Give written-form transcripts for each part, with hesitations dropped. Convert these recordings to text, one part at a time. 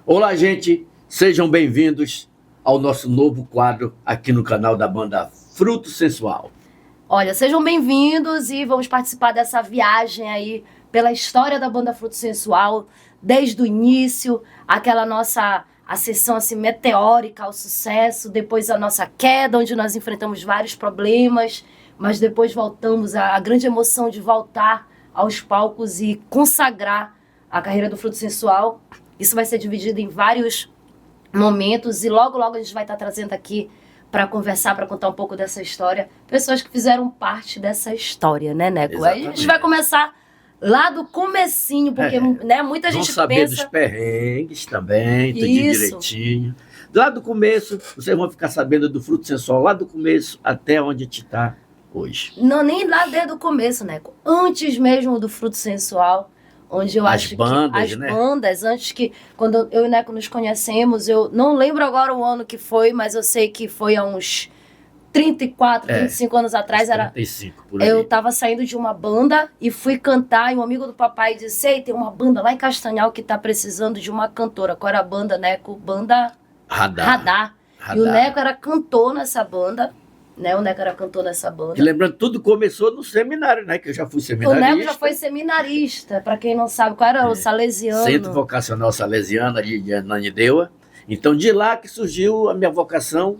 Olá, gente, sejam bem-vindos ao nosso novo quadro aqui no canal da banda Fruto Sensual. Olha, sejam bem-vindos e vamos participar dessa viagem aí pela história da banda Fruto Sensual, desde o início, aquela nossa ascensão assim, meteórica ao sucesso, depois a nossa queda, onde nós enfrentamos vários problemas, mas depois voltamos à grande emoção de voltar aos palcos e consagrar a carreira do Fruto Sensual. Isso vai ser dividido em vários momentos e logo a gente vai estar trazendo aqui para conversar, para contar um pouco dessa história, pessoas que fizeram parte dessa história, né, Neco? Aí a gente vai começar lá do comecinho, porque né, muita gente saber pensa... dos perrengues também, tudo direitinho. Lá do começo, vocês vão ficar sabendo do Fruto Sensual, lá do começo até onde a gente está hoje. Não, nem lá desde o começo, Neco. Antes mesmo do Fruto Sensual, onde eu acho que as bandas, antes que, quando eu e o Neco nos conhecemos, eu não lembro agora o ano que foi, mas eu sei que foi há uns 34, 35 anos atrás. 35, por aí. Eu tava saindo de uma banda e fui cantar, e um amigo do papai disse: "Ei, tem uma banda lá em Castanhal que tá precisando de uma cantora." Qual era a banda, Neco? Banda Radar. E o Neco era cantor nessa banda. Né? O Neco era cantor nessa banda. E lembrando, tudo começou no seminário, né? Que eu já fui seminarista. O Neco já foi seminarista, para quem não sabe, qual era o Salesiano. Centro Vocacional Salesiano, ali de Ananindeua. Então, de lá que surgiu a minha vocação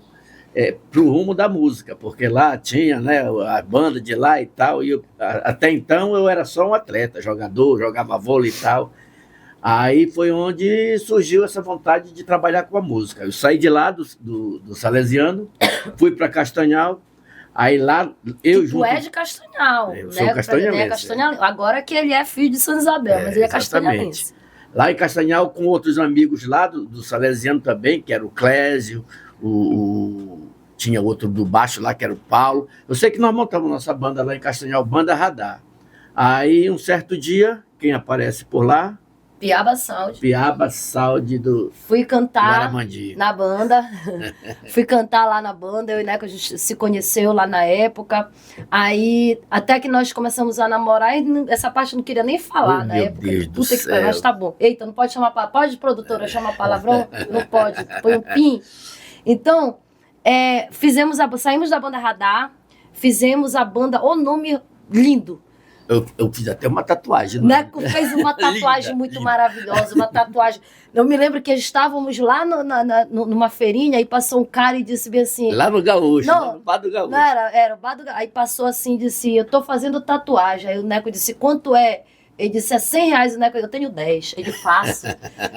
para o rumo da música, porque lá tinha, né, a banda de lá e tal, e até então eu era só um atleta, jogador, jogava vôlei e tal. Aí foi onde surgiu essa vontade de trabalhar com a música. Eu saí de lá do Salesiano, fui para Castanhal, aí lá eu junto... Tu é de Castanhal, eu sou castanhalense. Agora que ele é filho de São Isabel, mas ele é castanhalense. Lá em Castanhal, com outros amigos lá do Salesiano também, que era o Clésio, tinha outro do baixo lá, que era o Paulo. Eu sei que nós montamos nossa banda lá em Castanhal, Banda Radar. Aí, um certo dia, quem aparece por lá? Piaba Saúde. Piaba Saúde do Fui cantar Guaramandi. Na banda. Fui cantar lá na banda. Eu e o Neco, a gente se conheceu lá na época. Aí, até que nós começamos a namorar, e essa parte eu não queria nem falar na época. Meu Deus do céu. Mas tá bom. Eita, não pode chamar palavrão. Pode, produtora, chamar palavrão? Não pode. Põe um pim. Então, saímos da banda Radar, fizemos a banda O Nome Lindo. Eu fiz até uma tatuagem. Neco fez uma tatuagem muito maravilhosa, uma tatuagem. Eu me lembro que estávamos lá numa feirinha, aí passou um cara e disse bem assim... Lá no Gaúcho, no Bar do Gaúcho. Não, era o Bar do Gaúcho. Aí passou assim e disse: "Eu tô fazendo tatuagem." Aí o Neco disse: "Quanto é?" Ele disse: "É R$100. O Neco: "Eu tenho 10. Ele: "Faço."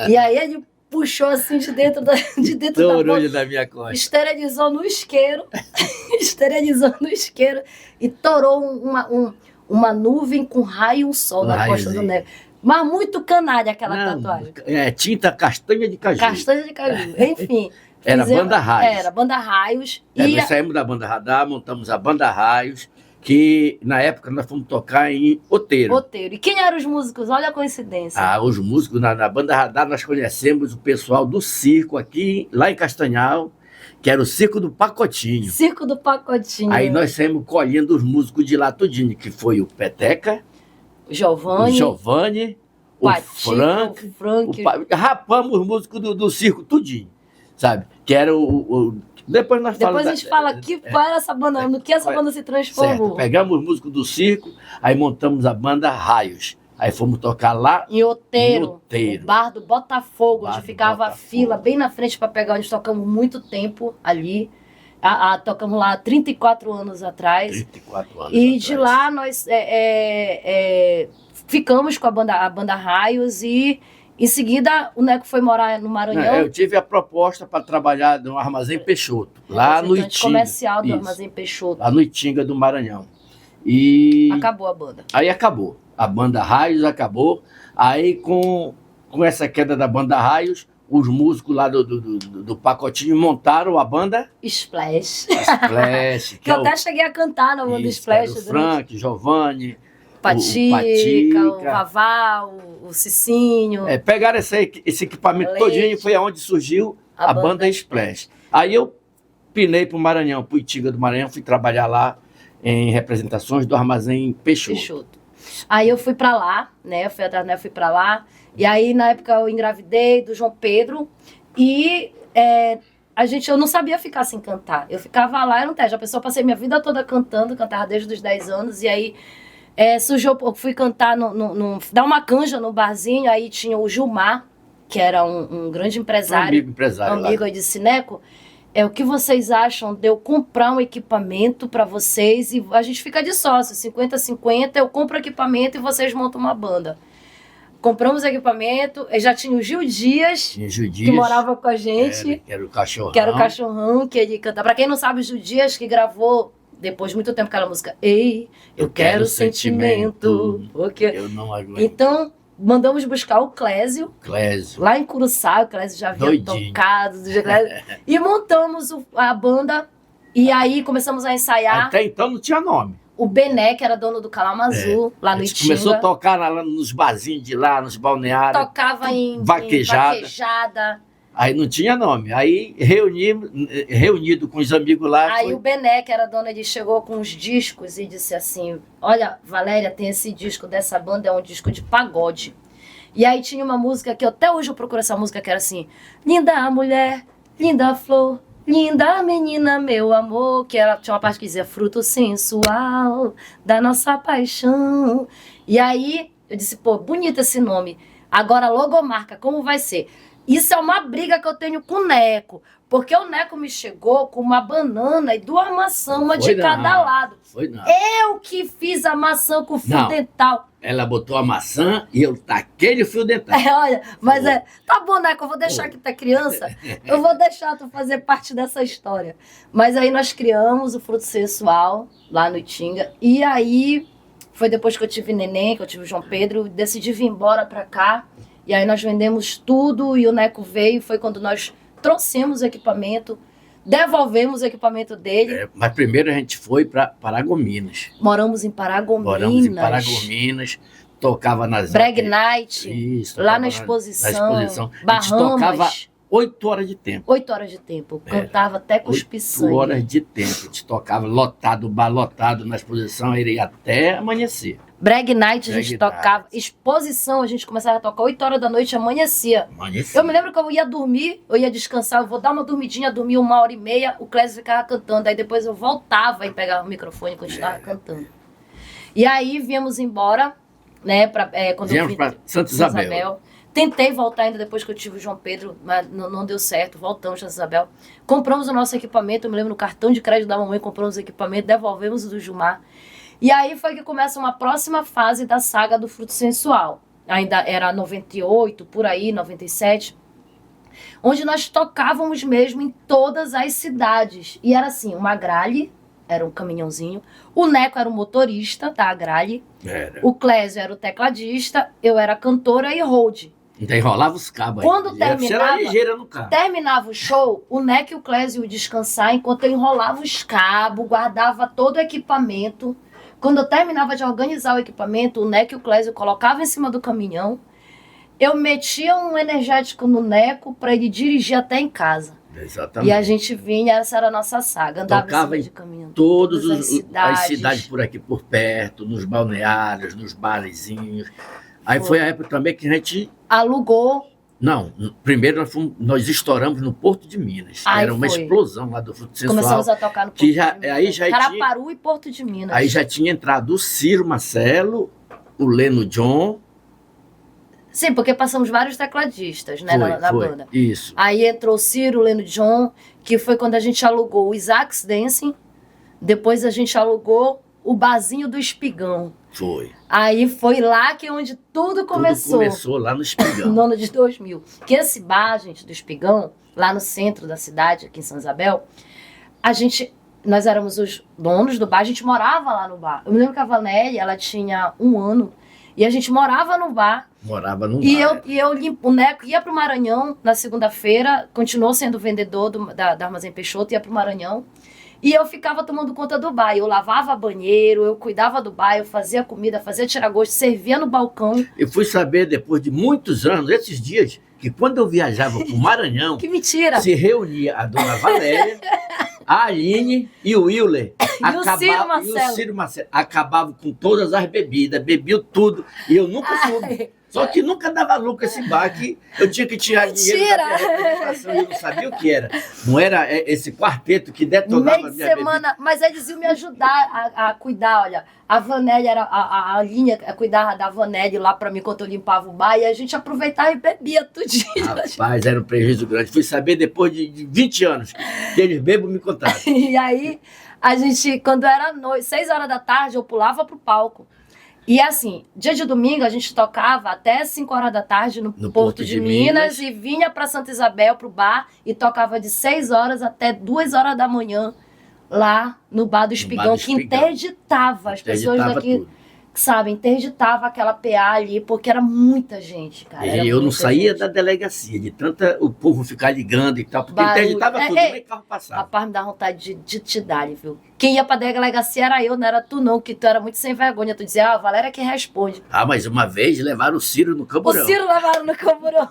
E aí ele puxou assim de dentro da boca, da minha costa. Esterilizou no isqueiro. Esterilizou no isqueiro e torou uma nuvem com raio e um sol na costa do Neco. Mas muito canalha aquela tatuagem. Tinta castanha de caju. Castanha de caju. Enfim. Era Banda Raios. Era Banda Raios. Nós saímos da Banda Radar, montamos a Banda Raios, que na época nós fomos tocar em Outeiro. E quem eram os músicos? Olha a coincidência. Os músicos na Banda Radar, nós conhecemos o pessoal do circo aqui, lá em Castanhal, que era o Circo do Pacotinho. Circo do Pacotinho. Aí nós saímos colhendo os músicos de lá tudinho, que foi o Peteca, o Giovanni, o Frank. Rapamos os músicos do circo tudinho, sabe? Que era Depois nós falamos... Depois a gente fala que era essa banda, no que essa banda se transformou. Certo. Pegamos os músicos do circo, aí montamos a Banda Raios. Aí fomos tocar lá em Outeiro. O bar do Botafogo, onde ficava a fila bem na frente para pegar, onde tocamos muito tempo ali. Tocamos lá 34 anos atrás. 34 anos E atrás. De lá nós ficamos com a banda Raios e em seguida o Neco foi morar no Maranhão. Eu tive a proposta para trabalhar no Armazém Peixoto, lá no Itinga. Comercial do Armazém Peixoto. Lá no Itinga do Maranhão. E acabou a banda. Aí acabou. A Banda Raios acabou. Aí com essa queda da Banda Raios, os músicos lá do Pacotinho montaram a banda Splash. Que eu até cheguei a cantar na banda Splash. O Frank, Giovanni, Patica, o Vavá, o Cicinho. Pegaram esse equipamento todinho e foi aonde surgiu a banda Splash. Aí eu pinei para o Maranhão, para o Itinga do Maranhão, fui trabalhar lá em representações do Armazém Peixoto. Aí eu fui para lá, né? Fui para lá E aí, na época, eu engravidei do João Pedro e eu não sabia ficar sem cantar. Eu ficava lá, era um teste. A pessoa, passei minha vida toda cantando, cantava desde os 10 anos. E aí, surgiu, eu fui cantar, dar uma canja no barzinho. Aí tinha o Gilmar, que era um grande empresário. Amigo aí de Cineco. O que vocês acham de eu comprar um equipamento para vocês e a gente fica de sócio, 50-50, eu compro equipamento e vocês montam uma banda. Compramos equipamento, já tinha o Gil Dias, que morava com a gente. Que era o cachorrão. Que era o cachorrão, que ele cantava. Pra quem não sabe, o Gil Dias, que gravou, depois de muito tempo, aquela música, Ei, eu quero sentimento. Porque... Eu não aguento. Então... Mandamos buscar o Clésio, lá em Curuçá, o Clésio já havia tocado, e montamos a banda, e aí começamos a ensaiar. Até então não tinha nome. O Bené, que era dono do Kalamazoo, lá no Itinga. Começou a tocar lá nos barzinhos de lá, nos balneários. Tocava em vaquejada. Aí não tinha nome. Aí, reunido com os amigos lá... Aí o Bené, que era dono, ele chegou com uns discos e disse assim, olha, Valéria, tem esse disco dessa banda, é um disco de pagode. E aí tinha uma música que até hoje eu procuro essa música, que era assim, linda mulher, linda flor, linda menina, meu amor, que tinha uma parte que dizia fruto sensual da nossa paixão. E aí eu disse, pô, bonito esse nome. Agora, logomarca, como vai ser? Isso é uma briga que eu tenho com o Neco, porque o Neco me chegou com uma banana e 2 maçãs, uma de cada lado. Foi não. Eu que fiz a maçã com fio dental. Ela botou a maçã e eu taquei o fio dental. Olha, mas tá bom, Neco, eu vou deixar que tu é criança, eu vou deixar tu fazer parte dessa história. Mas aí nós criamos o Fruto Sensual lá no Itinga, e aí foi depois que eu tive neném, que eu tive o João Pedro, decidi vir embora pra cá. E aí nós vendemos tudo e o Neco veio. Foi quando nós trouxemos o equipamento, devolvemos o equipamento dele. Mas primeiro a gente foi para Paragominas. Moramos em Paragominas. Tocava nas... Brag Night, isso, lá na exposição. Bahamas. A gente tocava 8 horas de tempo. 8 horas de tempo. Cantava até cuspir sangue. 8 horas de tempo. A gente tocava lotado, bar lotado na exposição, ele até amanhecer. Brag Night, a gente tocava. Exposição, a gente começava a tocar 8 horas da noite, amanhecia. Eu me lembro que eu ia dormir, eu ia descansar, eu vou dar uma dormidinha, dormir 1h30, o Clésio ficava cantando. Aí depois eu voltava e pegava o microfone e continuava cantando. E aí viemos embora, né? Quando viemos para Santa Isabel. Tentei voltar ainda depois que eu tive o João Pedro, mas não deu certo. Voltamos para Santa Isabel. Compramos o nosso equipamento, eu me lembro no cartão de crédito da mamãe, compramos o equipamento, devolvemos o do Gilmar. E aí foi que começa uma próxima fase da saga do Fruto Sensual. Ainda era 98, por aí, 97. Onde nós tocávamos mesmo em todas as cidades. E era assim, uma gralha, era um caminhãozinho. O Neco era o motorista da gralha. O Clésio era o tecladista. Eu era cantora e hold. Ainda enrolava os cabos. Quando terminava, ligeira no carro. Terminava o show, o Neco e o Clésio iam descansar enquanto eu enrolava os cabos, guardava todo o equipamento. Quando eu terminava de organizar o equipamento, o Neco e o Clésio colocavam em cima do caminhão. Eu metia um energético no Neco para ele dirigir até em casa. Exatamente. E a gente vinha, essa era a nossa saga. Andava tocava em cima de caminhão. Todas as cidades por aqui, por perto, nos balneários, nos barzinhos. Aí foi a época também que a gente... alugou. Não, primeiro nós estouramos no Porto de Minas. Era uma explosão lá do Fruto Sensual. Começamos a tocar no Porto de Minas. Aí já Caraparu e Porto de Minas. Aí já tinha entrado o Ciro Marcelo, o Leno John. Sim, porque passamos vários tecladistas, né, na banda. Isso. Aí entrou o Ciro, o Leno John, que foi quando a gente alugou o Isaac's Dancing. Depois a gente alugou o Barzinho do Espigão. Foi. Aí foi lá que onde tudo começou. Tudo começou lá no Espigão. No ano de 2000. Que esse bar, gente, do Espigão, lá no centro da cidade, aqui em Santa Isabel, nós éramos os donos do bar, a gente morava lá no bar. Eu me lembro que a Vanélia, ela tinha 1 ano, e a gente morava no bar. Morava no bar. O Neco ia pro Maranhão na segunda-feira, continuou sendo vendedor da Armazém Peixoto, ia pro Maranhão. E eu ficava tomando conta do bar. Eu lavava banheiro, eu cuidava do bar, eu fazia comida, fazia tiragosto, servia no balcão. Eu fui saber, depois de muitos anos, esses dias, que quando eu viajava para o Maranhão... Que mentira! Se reunia a dona Valéria, a Aline e o Willer. E o Ciro Marcelo. Acabavam com todas as bebidas, bebiam tudo. E eu nunca soube. Só que nunca dava lucro esse bar, que eu tinha que tirar dinheiro da minha representação, eu não sabia o que era. Não era esse quarteto que detonava Meio de semana, mas eles iam me ajudar a cuidar, olha. A Vanelli era a linha, cuidava da Vanelli lá pra mim quando eu limpava o bar, e a gente aproveitava e bebia tudinho. Rapaz, era um prejuízo grande. Fui saber depois de 20 anos que eles bebam me contaram. E aí, a gente, quando era noite, 6 horas da tarde, eu pulava pro palco. E assim, dia de domingo a gente tocava até 5 horas da tarde no Porto de Minas e vinha para Santa Isabel pro bar e tocava de 6 horas até 2 horas da manhã lá no bar do Espigão, que interditava as pessoas daqui, tudo. Sabe, interditava aquela PA ali, porque era muita gente, cara. E eu não saía da delegacia, de tanta o povo ficar ligando e tal, porque interditava tudo, nem carro passava. Rapaz, me dá vontade de te dar, viu? Quem ia pra delegacia era eu, não era tu não, que tu era muito sem vergonha. Tu dizia, a Valéria que responde. Mas uma vez levaram o Ciro no camburão. O Ciro levaram no camburão.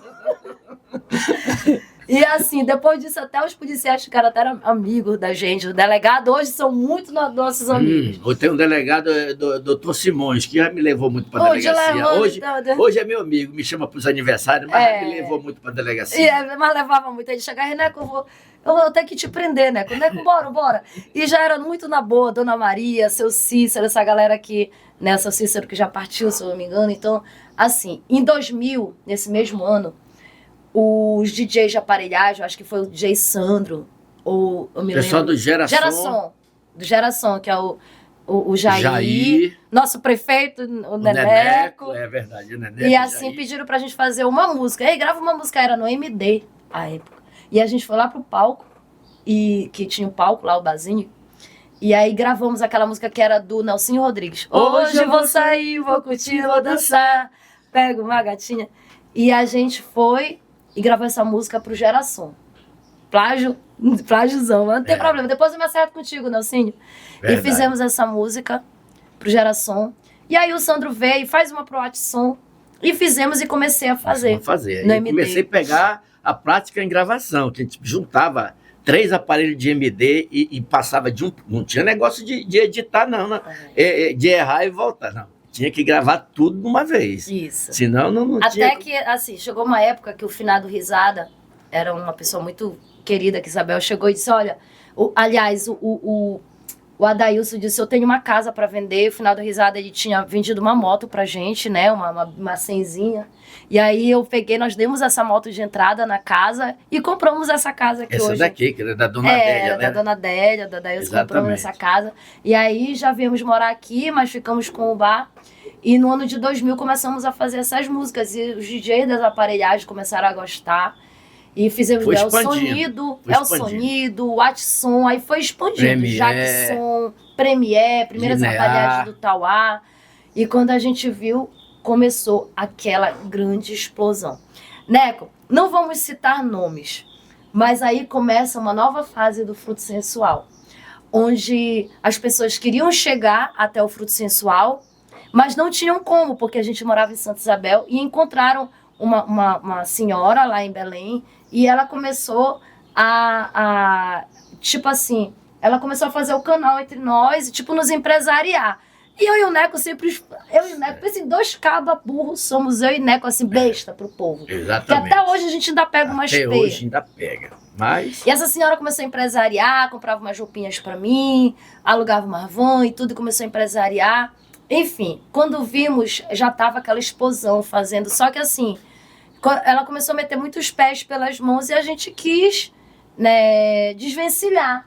E assim, depois disso, até os policiais ficaram até amigos da gente. O delegado hoje são muito nossos amigos. Eu tenho um delegado, Dr. Simões, que já me levou muito para a delegacia. Hoje é meu amigo, me chama para os aniversários, mas já me levou muito para a delegacia. Mas levava muito. Ele chegava, Neco, eu vou ter que te prender, Neco. Neco, bora. E já era muito na boa, Dona Maria, seu Cícero, essa galera aqui, né? Seu Cícero que já partiu, se eu não me engano. Então, assim, em 2000, nesse mesmo ano, os DJs de aparelhagem, acho que foi o DJ Sandro, ou eu me lembro. Pessoal do Geração. Do Geração, que é o Jair, nosso prefeito, o Neneco. É verdade, o Neneco. E assim, pediram pra gente fazer uma música. Ei, grava uma música, era no MD, a época. E a gente foi lá pro palco, e que tinha um palco lá, o barzinho, e aí gravamos aquela música que era do Nelsinho Rodrigues. Hoje eu vou sair, vou curtir, vou dançar, pego uma gatinha. E a gente foi e gravou essa música pro Geração. Plágiozão, mas não tem problema. Depois eu me acerto contigo, Nelsinho. E fizemos essa música pro Geração. E aí o Sandro veio, faz uma pro Watson, e fizemos e comecei a fazer. Aí comecei a pegar a prática em gravação, que a gente juntava 3 aparelhos de MD e passava de um... Não tinha negócio de editar, não, né? De errar e voltar, não. Tinha que gravar tudo de uma vez. Isso. Senão não tinha... Até que, assim, chegou uma época que o finado Risada era uma pessoa muito querida, que Isabel chegou e disse, olha... o Adailson disse, eu tenho uma casa para vender. O finado Risada, ele tinha vendido uma moto pra gente, né? Uma Senzinha. E aí eu peguei, nós demos essa moto de entrada na casa e compramos essa casa aqui hoje. Essa daqui, que é da Dona Adélia, né? Da Dona Adélia, da Adailson, compramos essa casa. E aí já viemos morar aqui, mas ficamos com o bar. E no ano de 2000 começamos a fazer essas músicas. E os DJs das aparelhagens começaram a gostar. E fizemos o Sonido, o Watson, aí foi expandindo. Jackson, Premiere, primeiras aparelhagens do Tauá. E quando a gente viu, começou aquela grande explosão. Neco, não vamos citar nomes, mas aí começa uma nova fase do Fruto Sensual, onde as pessoas queriam chegar até o Fruto Sensual, mas não tinham como, porque a gente morava em Santa Isabel e encontraram uma senhora lá em Belém e ela começou tipo assim, ela começou a fazer o canal entre nós e tipo nos empresariar. E eu e o Neco assim, 2 cabas burros, somos eu e Neco, assim, besta pro povo. Exatamente. Que até hoje a gente ainda pega umas peias. Até hoje ainda pega, mas... E essa senhora começou a empresariar, comprava umas roupinhas pra mim, alugava uma van e tudo, começou a empresariar. Enfim, quando vimos, já tava aquela explosão fazendo, só que assim, ela começou a meter muitos pés pelas mãos e a gente quis, né, desvencilhar,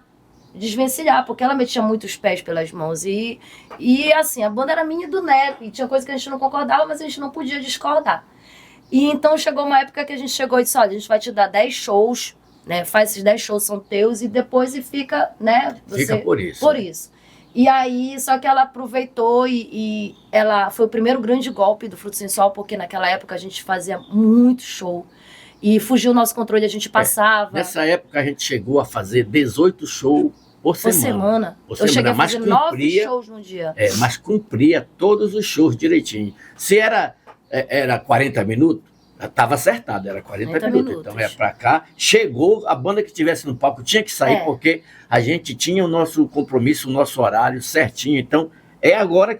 porque ela metia muitos pés pelas mãos. E assim, a banda era minha e do Neco, e tinha coisa que a gente não concordava, mas a gente não podia discordar. E então chegou uma época que a gente chegou e disse, olha, a gente vai te dar 10 shows, né, faz esses 10 shows, são teus, e depois fica, né, fica por isso. Por isso. E aí, só que ela aproveitou e ela foi o primeiro grande golpe do Fruto Sensual, porque naquela época a gente fazia muito show. E fugiu o nosso controle, a gente passava. Nessa época a gente chegou a fazer 18 shows por semana. Eu cheguei a fazer 9 shows no dia. Mas cumpria todos os shows direitinho. Se era 40 minutos, estava acertado, era 40 minutos. Então é pra cá. Chegou, a banda que estivesse no palco tinha que sair, porque a gente tinha o nosso compromisso, o nosso horário certinho. Então, agora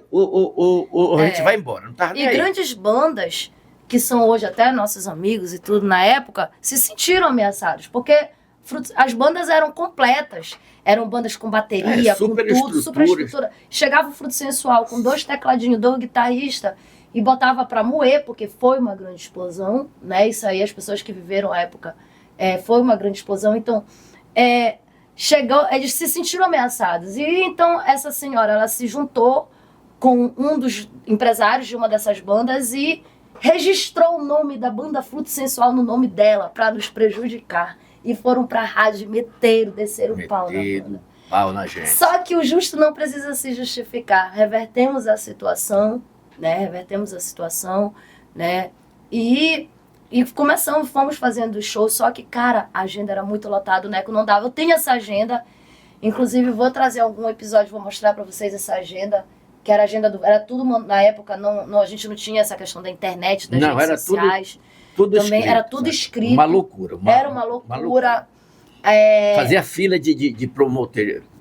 a gente vai embora. Não tava nem aí. Grandes bandas que são hoje até nossos amigos e tudo na época, se sentiram ameaçados, porque as bandas eram completas, eram bandas com bateria, com tudo, super estrutura. Chegava o Fruto Sensual com 2 tecladinhos, 2 guitarristas e botava para moer, porque foi uma grande explosão, né? Isso aí, as pessoas que viveram a época, foi uma grande explosão. Então, eles se sentiram ameaçados. E então essa senhora, ela se juntou com um dos empresários de uma dessas bandas e registrou o nome da banda Fruto Sensual no nome dela para nos prejudicar. E foram para a rádio, desceram o pau na banda. Pau na gente. Só que o justo não precisa se justificar. Revertemos a situação, né? E fomos fazendo show, só que, cara, a agenda era muito lotada, o Neco não dava. Eu tenho essa agenda, inclusive vou trazer algum episódio, vou mostrar para vocês essa agenda, que era a agenda era tudo, na época, a gente não tinha essa questão da internet, das redes sociais. Tudo também escrito, era tudo escrito. Uma loucura. Era uma loucura. Fazia fila de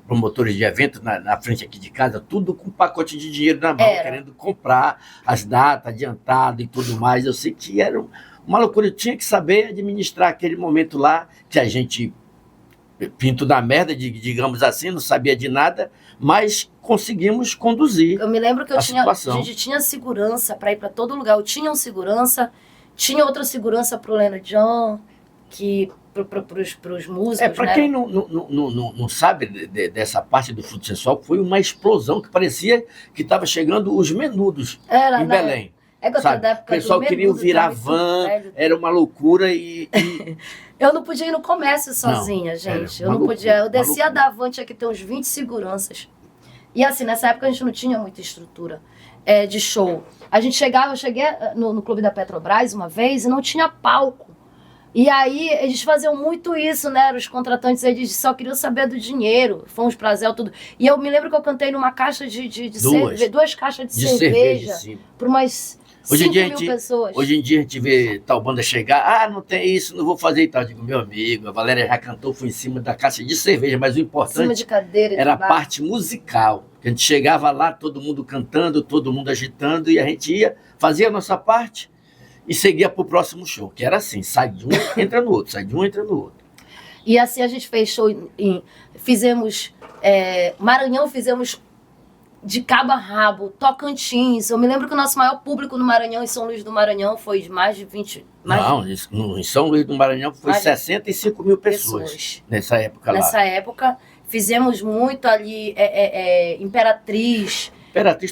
promotores de evento na frente aqui de casa, tudo com um pacote de dinheiro na mão, querendo comprar as datas, adiantado e tudo mais. Eu sei que era uma loucura. Eu tinha que saber administrar aquele momento lá, que a gente, pinto da merda, digamos assim, não sabia de nada, mas conseguimos conduzir. Eu me lembro que a situação. gente tinha segurança para ir para todo lugar. Eu tinha um segurança, tinha outra segurança para o Leonard John, que para os músicos. Para quem não sabe dessa parte do Fruto Sensual, foi uma explosão que parecia que estava chegando os Menudos em Belém. O pessoal queria virar van, era uma loucura e... Eu não podia ir no comércio sozinha, gente. Eu não podia. Eu descia da van, tinha que ter uns 20 seguranças. E assim, nessa época a gente não tinha muita estrutura de show. Eu cheguei no Clube da Petrobras uma vez e não tinha palco. E aí eles faziam muito isso, né? Os contratantes, eles só queriam saber do dinheiro. Fomos pra Zé, tudo. E eu me lembro que eu cantei numa caixa duas caixas de cerveja para umas 5.000 pessoas. Hoje em dia a gente vê tal banda chegar, não tem isso, não vou fazer e tal. Eu digo, meu amigo, a Valéria já cantou, foi em cima da caixa de cerveja, mas o importante era a parte musical. A gente chegava lá, todo mundo cantando, todo mundo agitando, e a gente ia, fazia a nossa parte e seguia para o próximo show, que era assim, sai de um, entra no outro, sai de um, entra no outro. E assim a gente fez show, fizemos Maranhão, fizemos de cabo a rabo, Tocantins. Eu me lembro que o nosso maior público no Maranhão, em São Luís do Maranhão, foi de mais de 20... em São Luís do Maranhão foi 65 mil pessoas nessa época lá. Nessa época, fizemos muito ali, Imperatriz,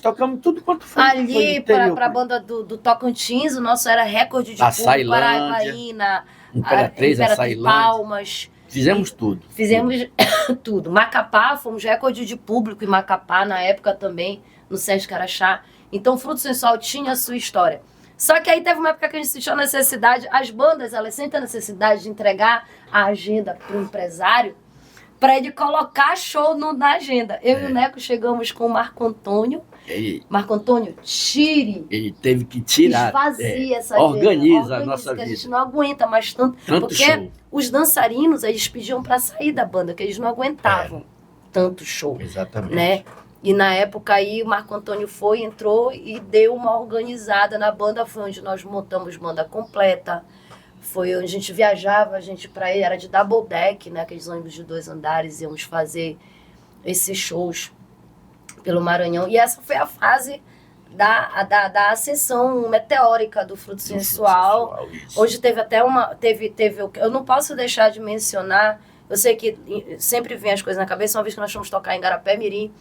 tocamos tudo quanto foi. Ali, para a banda do Tocantins, o nosso era recorde de público, Paraíba, Imperatriz, Palmas. Fizemos tudo. Fizemos tudo. Macapá, fomos recorde de público em Macapá, na época também, no Sesc Araxá. Então, o Fruto Sensual tinha a sua história. Só que aí teve uma época que a gente sentiu a necessidade, as bandas, elas sentem a necessidade de entregar a agenda para o empresário, para ele colocar show na agenda. Eu e o Neco chegamos com o Marco Antônio. Marco Antônio, tire. Ele teve que tirar. Esvazia essa Organiza a nossa vida. A gente não aguenta mais tanto porque show. Os dançarinos, eles pediam para sair da banda, que eles não aguentavam tanto show. Exatamente. Né? E na época aí o Marco Antônio entrou e deu uma organizada na banda. Foi onde nós montamos banda completa. Foi onde a gente viajava, para ele era de double deck, né? Aqueles ônibus de 2 andares, íamos fazer esses shows pelo Maranhão. E essa foi a fase da ascensão meteórica do Fruto Sensual. Hoje teve até eu não posso deixar de mencionar, eu sei que sempre vem as coisas na cabeça, uma vez que nós fomos tocar em Garapé-Mirim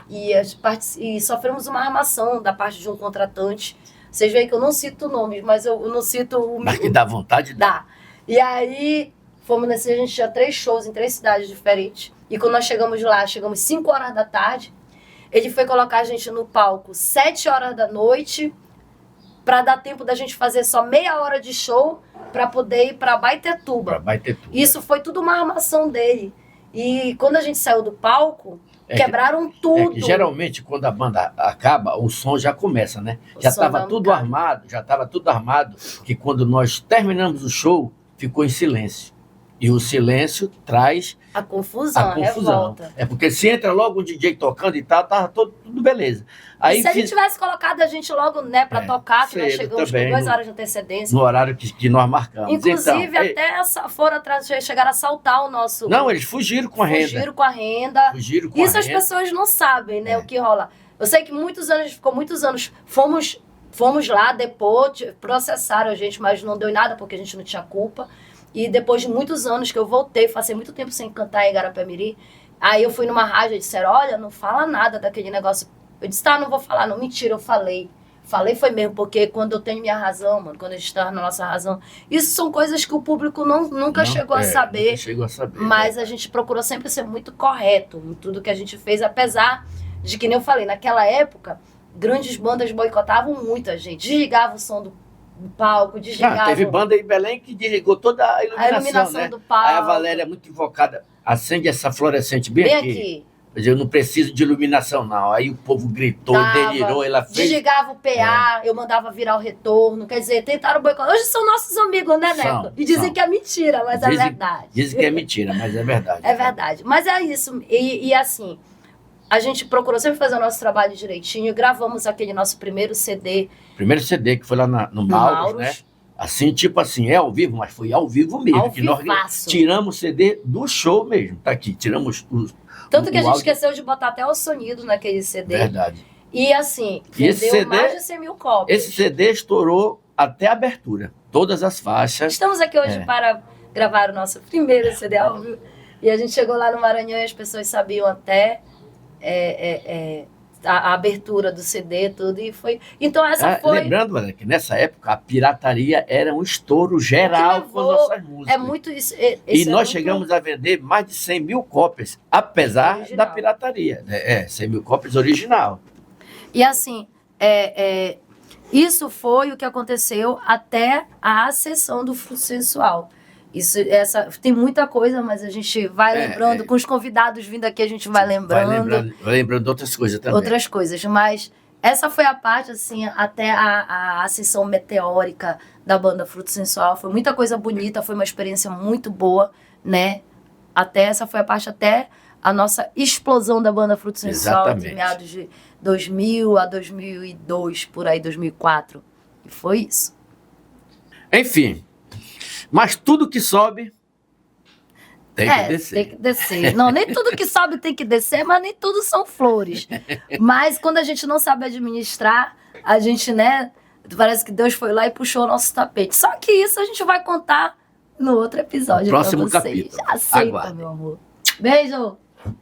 e sofremos uma armação da parte de um contratante. Vocês veem que eu não cito nomes, mas eu não cito o... Mas que dá vontade? Dá. E aí, fomos a gente tinha 3 shows em 3 cidades diferentes. E quando nós chegamos lá, chegamos 5 horas da tarde. Ele foi colocar a gente no palco 7 horas da noite, para dar tempo da gente fazer só meia hora de show, para poder ir para Baitetuba. Isso foi tudo uma armação dele. E quando a gente saiu do palco... quebraram tudo. Geralmente, quando a banda acaba, o som já começa, né? Já estava tudo armado, que quando nós terminamos o show, ficou em silêncio. E o silêncio traz A confusão, a confusão. revolta. É porque se entra logo um DJ tocando e tal, tava tudo beleza. E se ele tivesse colocado a gente logo, né, para tocar, que nós cedo chegamos também, com 2 horas de antecedência. no horário que nós marcamos. Inclusive, Então, até foram atrás, chegaram a assaltar o nosso. não, eles fugiram com a renda. Fugiram com a renda. Fugiram com Isso a as renda. pessoas não sabem, né, o que rola. Eu sei que ficou muitos anos, fomos lá, depois processaram a gente, mas não deu em nada porque a gente não tinha culpa. E depois de muitos anos que eu voltei, passei muito tempo sem cantar em Igarapé-Miri, aí eu fui numa rádio e disseram, olha, não fala nada daquele negócio. Eu disse, tá, não vou falar, não, mentira, eu falei. Falei foi mesmo, porque quando eu tenho minha razão, mano, quando a gente tá na nossa razão, isso são coisas que o público nunca chegou a saber. Nunca chegou a saber. Mas a gente procurou sempre ser muito correto em tudo que a gente fez, apesar de que, nem eu falei, naquela época, grandes bandas boicotavam muito a gente, desligavam o som do palco, desligavam... Teve banda em Belém que desligou toda a iluminação, né? do palco. Aí a Valéria, muito invocada, acende essa fluorescente bem aqui. Mas eu não preciso de iluminação, não. Aí o povo gritou, delirou, ela fez... Desligava o PA, eu mandava virar o retorno. Quer dizer, tentaram boicotar. Hoje são nossos amigos, né, Neco? E dizem que é mentira, mas é verdade. Dizem que é mentira, mas é verdade. É verdade. Mas é isso. E assim, a gente procurou sempre fazer o nosso trabalho direitinho. Gravamos aquele nosso primeiro CD. Primeiro CD que foi lá no Mauros, né? Assim, tipo assim, é ao vivo, mas foi ao vivo mesmo. Ao que nós vivaço. tiramos o CD do show mesmo. Tá aqui, tiramos Tanto que a gente áudio. esqueceu de botar até o sonido naquele CD. Verdade. E assim, vendeu mais de 100 mil cópias. Esse CD estourou até a abertura. Todas as faixas. Estamos aqui hoje para gravar o nosso primeiro CD ao vivo. E a gente chegou lá no Maranhão e as pessoas sabiam até a abertura do CD, tudo. E foi. Então essa foi. Lembrando, Valéria, que nessa época a pirataria era um estouro geral com as nossas músicas. É muito isso. E nós chegamos a vender mais de 100 mil cópias, apesar da pirataria. 100 mil cópias original. E assim, isso foi o que aconteceu até a sessão do Fruto Sensual. Tem muita coisa, mas a gente vai lembrando, com os convidados vindo aqui, a gente vai lembrando. Vai lembrando de outras coisas também. Outras coisas, mas essa foi a parte, assim, até a sessão meteórica da banda Fruto Sensual. Foi muita coisa bonita, foi uma experiência muito boa, né? Essa foi a parte, até a nossa explosão da banda Fruto Sensual, de meados de 2000 a 2002, por aí, 2004. E foi isso. Enfim, mas tudo que sobe tem que descer. Tem que descer. Não, nem tudo que sobe tem que descer, mas nem tudo são flores. Mas quando a gente não sabe administrar, a gente, né, parece que Deus foi lá e puxou o nosso tapete. Só que isso a gente vai contar no outro episódio. Próximo pra vocês. capítulo. Aceita, Aguarde. meu amor. Beijo!